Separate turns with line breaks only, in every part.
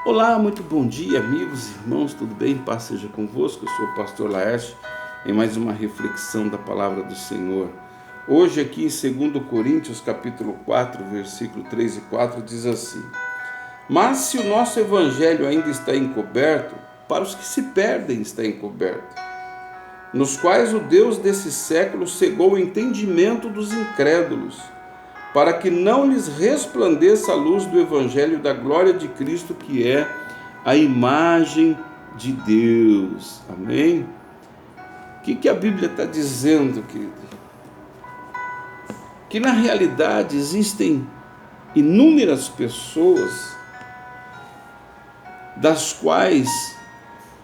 Olá, muito bom dia, amigos e irmãos, tudo bem? Paz seja convosco. Eu sou o pastor Laércio em mais uma reflexão da palavra do Senhor. Hoje aqui em 2 Coríntios, capítulo 4, versículo 3 e 4, diz assim: Mas se o nosso evangelho ainda está encoberto, para os que se perdem está encoberto, nos quais o Deus desse século cegou o entendimento dos incrédulos, para que não lhes resplandeça a luz do evangelho da glória de Cristo, que é a imagem de Deus. Amém? O que a Bíblia está dizendo, querido? Que na realidade existem inúmeras pessoas das quais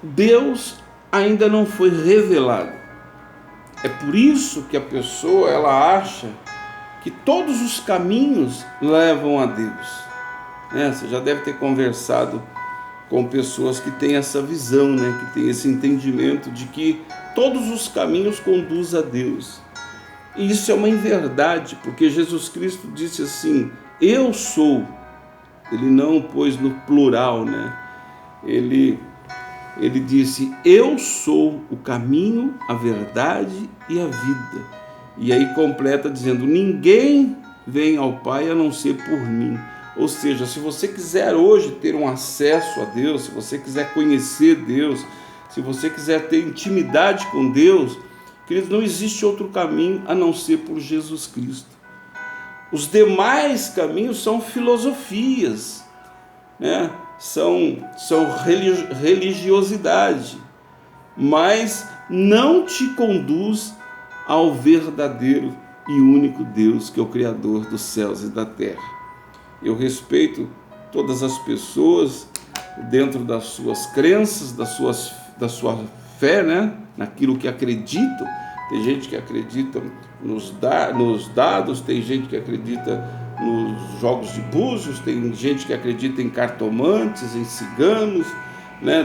Deus ainda não foi revelado. É por isso que a pessoa ela acha que todos os caminhos levam a Deus. Você já deve ter conversado com pessoas que têm essa visão, que têm esse entendimento de que todos os caminhos conduzem a Deus. E isso é uma inverdade, porque Jesus Cristo disse assim: eu sou. Ele não pôs no plural, Ele disse: eu sou o caminho, a verdade e a vida. E aí completa dizendo: ninguém vem ao Pai a não ser por mim. Ou seja, se você quiser hoje ter um acesso a Deus, se você quiser conhecer Deus, se você quiser ter intimidade com Deus, querido, não existe outro caminho a não ser por Jesus Cristo. Os demais caminhos são filosofias, são religiosidade, mas não te conduz ao verdadeiro e único Deus, que é o Criador dos céus e da terra. Eu respeito todas as pessoas dentro das suas crenças, da sua fé, naquilo que acreditam. Tem gente que acredita nos dados, tem gente que acredita nos jogos de búzios, tem gente que acredita em cartomantes, em ciganos,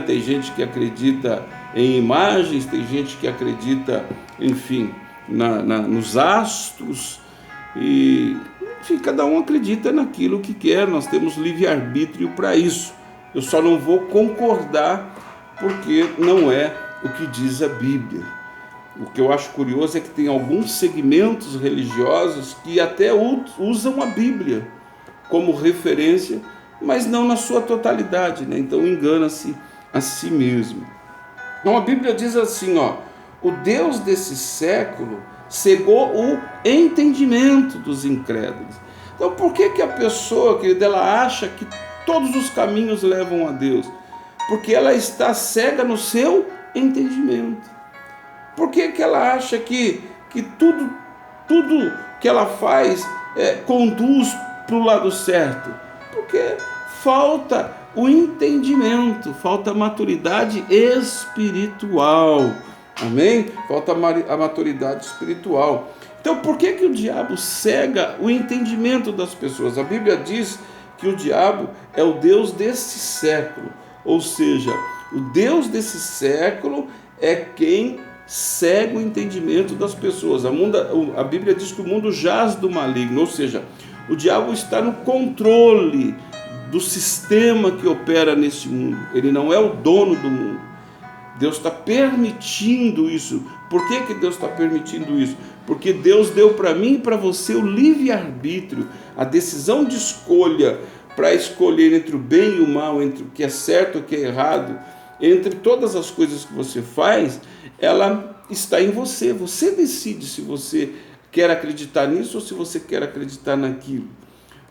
tem gente que acredita em imagens, tem gente que acredita, enfim, nos astros, e enfim, cada um acredita naquilo que quer. Nós temos livre-arbítrio para isso. Eu só não vou concordar porque não é o que diz a Bíblia. O que eu acho curioso é que tem alguns segmentos religiosos que até usam a Bíblia como referência, mas não na sua totalidade, Então engana-se a si mesmo. Então a Bíblia diz assim, o Deus desse século cegou o entendimento dos incrédulos. Então por que a pessoa, querida, ela acha que todos os caminhos levam a Deus? Porque ela está cega no seu entendimento. Por que ela acha que tudo que ela faz conduz para o lado certo? Porque falta o entendimento, falta a maturidade espiritual. Amém? Falta a maturidade espiritual. Então, por que o diabo cega o entendimento das pessoas? A Bíblia diz que o diabo é o Deus desse século. Ou seja, o Deus desse século é quem cega o entendimento das pessoas. A Bíblia diz que o mundo jaz do maligno. Ou seja, o diabo está no controle do sistema que opera nesse mundo. Ele não é o dono do mundo. Deus está permitindo isso. Por que Deus está permitindo isso? Porque Deus deu para mim e para você o livre-arbítrio, a decisão de escolha, para escolher entre o bem e o mal, entre o que é certo e o que é errado, entre todas as coisas que você faz, ela está em você. Você decide se você quer acreditar nisso ou se você quer acreditar naquilo.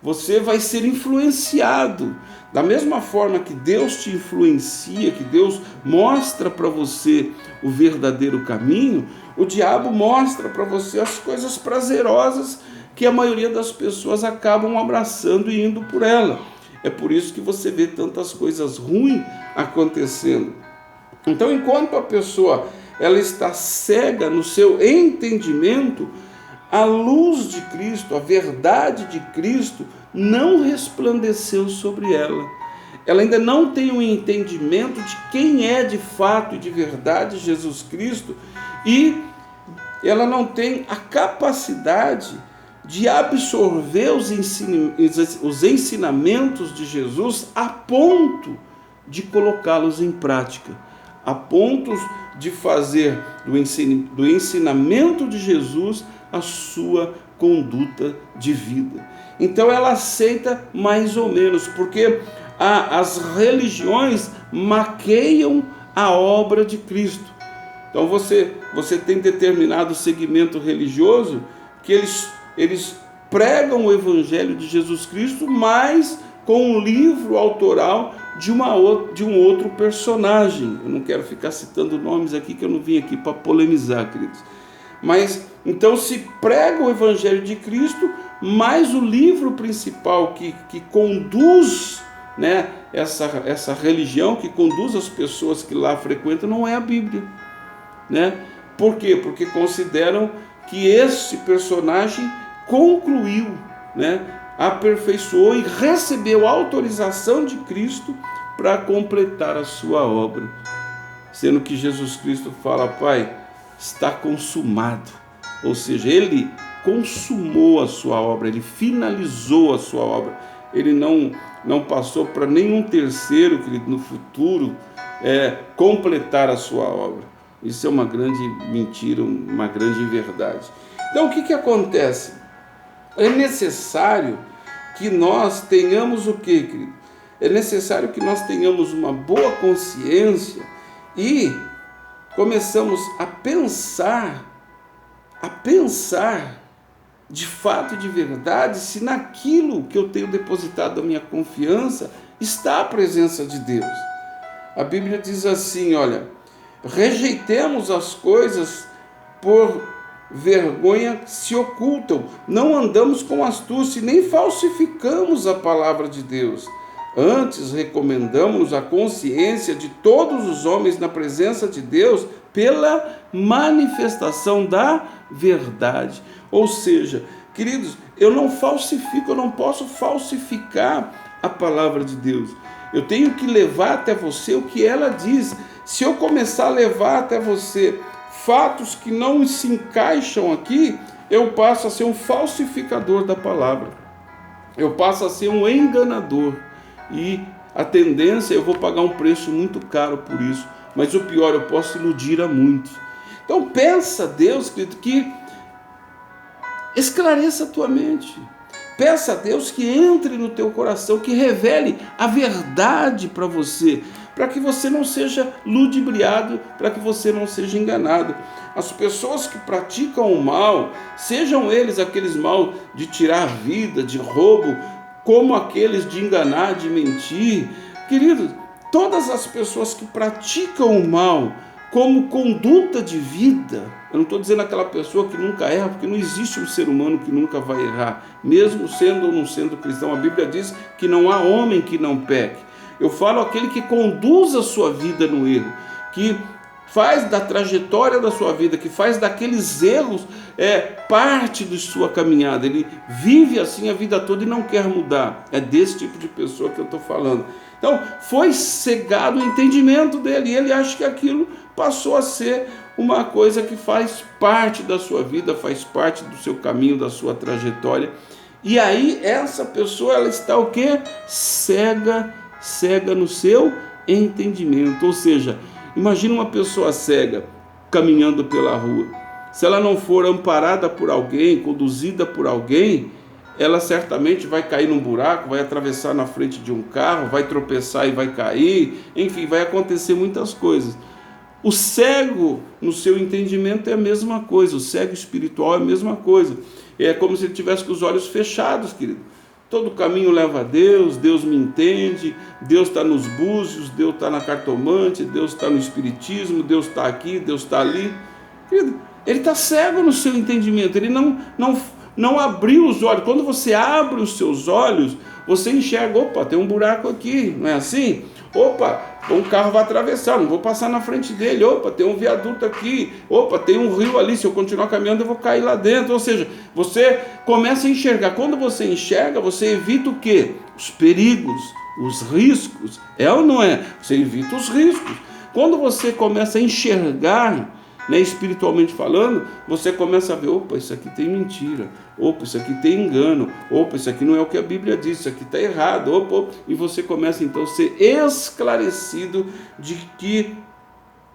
Você vai ser influenciado. Da mesma forma que Deus te influencia, que Deus mostra para você o verdadeiro caminho, o diabo mostra para você as coisas prazerosas que a maioria das pessoas acabam abraçando e indo por ela. É por isso que você vê tantas coisas ruins acontecendo. Então, enquanto a pessoa ela está cega no seu entendimento, a luz de Cristo, a verdade de Cristo não resplandeceu sobre ela. Ela ainda não tem um entendimento de quem é de fato e de verdade Jesus Cristo, e ela não tem a capacidade de absorver os ensinamentos de Jesus a ponto de colocá-los em prática, a ponto de fazer do ensinamento de Jesus a sua conduta de vida. Então ela aceita mais ou menos, porque as religiões maqueiam a obra de Cristo. Então você tem determinado segmento religioso que eles pregam o Evangelho de Jesus Cristo, mas com um livro autoral de um outro personagem. Eu não quero ficar citando nomes aqui, que eu não vim aqui para polemizar, queridos. Mas então se prega o Evangelho de Cristo, mas o livro principal que conduz, né, essa religião, que conduz as pessoas que lá frequentam, não é a Bíblia, né? Por quê? Porque consideram que esse personagem concluiu, né, aperfeiçoou e recebeu a autorização de Cristo para completar a sua obra. Sendo que Jesus Cristo fala: Pai, está consumado. Ou seja, ele consumou a sua obra, ele finalizou a sua obra. Ele não passou para nenhum terceiro, querido, no futuro, completar a sua obra. Isso é uma grande mentira, uma grande inverdade. Então o que acontece? É necessário que nós tenhamos o quê, querido? É necessário que nós tenhamos uma boa consciência e começamos a pensar de fato e de verdade se naquilo que eu tenho depositado a minha confiança está a presença de Deus. A Bíblia diz assim, olha: rejeitemos as coisas por vergonha se ocultam, não andamos com astúcia, nem falsificamos a palavra de Deus. Antes recomendamos a consciência de todos os homens na presença de Deus pela manifestação da verdade. Ou seja, queridos, eu não falsifico, eu não posso falsificar a palavra de Deus. Eu tenho que levar até você o que ela diz. Se eu começar a levar até você fatos que não se encaixam aqui, eu passo a ser um falsificador da palavra. Eu passo a ser um enganador. E a tendência, eu vou pagar um preço muito caro por isso. Mas o pior, eu posso iludir a muitos. Então peça a Deus, querido, que esclareça a tua mente. Peça a Deus que entre no teu coração, que revele a verdade para você, para que você não seja ludibriado, para que você não seja enganado. As pessoas que praticam o mal, sejam eles aqueles mal de tirar vida, de roubo, como aqueles de enganar, de mentir. Queridos, todas as pessoas que praticam o mal como conduta de vida, eu não estou dizendo aquela pessoa que nunca erra, porque não existe um ser humano que nunca vai errar, mesmo sendo ou não sendo cristão. A Bíblia diz que não há homem que não peque. Eu falo aquele que conduz a sua vida no erro, que faz da trajetória da sua vida, que faz daqueles erros parte de sua caminhada. Ele vive assim a vida toda e não quer mudar. É desse tipo de pessoa que eu estou falando. Então, foi cegado o entendimento dele, e ele acha que aquilo passou a ser uma coisa que faz parte da sua vida, faz parte do seu caminho, da sua trajetória. E aí, essa pessoa, ela está o quê? Cega no seu entendimento. Ou seja, imagina uma pessoa cega caminhando pela rua. Se ela não for amparada por alguém, conduzida por alguém, ela certamente vai cair num buraco, vai atravessar na frente de um carro, vai tropeçar e vai cair, enfim, vai acontecer muitas coisas. O cego no seu entendimento é a mesma coisa, o cego espiritual é a mesma coisa. É como se ele tivesse com os olhos fechados, querido. Todo caminho leva a Deus, Deus me entende, Deus está nos búzios, Deus está na cartomante, Deus está no espiritismo, Deus está aqui, Deus está ali. Querido, ele está cego no seu entendimento, ele não abriu os olhos. Quando você abre os seus olhos, você enxerga: opa, tem um buraco aqui, não é assim? Opa, um carro vai atravessar, não vou passar na frente dele. Opa, tem um viaduto aqui. Opa, tem um rio ali, se eu continuar caminhando eu vou cair lá dentro. Ou seja, você começa a enxergar. Quando você enxerga, você evita o quê? Os perigos, os riscos. É ou não é? Você evita os riscos. Quando você começa a enxergar, né, espiritualmente falando, você começa a ver, opa, isso aqui tem mentira, opa, isso aqui tem engano, opa, isso aqui não é o que a Bíblia diz, isso aqui está errado, opa, e você começa então a ser esclarecido de que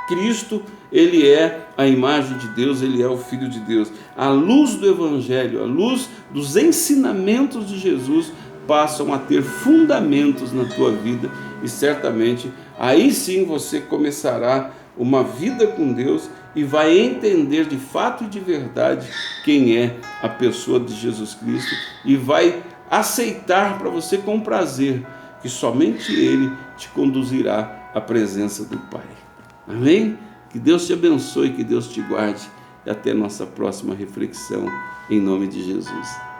Cristo, ele é a imagem de Deus, ele é o Filho de Deus. A luz do Evangelho, a luz dos ensinamentos de Jesus passam a ter fundamentos na tua vida e certamente aí sim você começará uma vida com Deus e vai entender de fato e de verdade quem é a pessoa de Jesus Cristo e vai aceitar para você com prazer que somente Ele te conduzirá à presença do Pai. Amém? Que Deus te abençoe, que Deus te guarde e até nossa próxima reflexão, em nome de Jesus.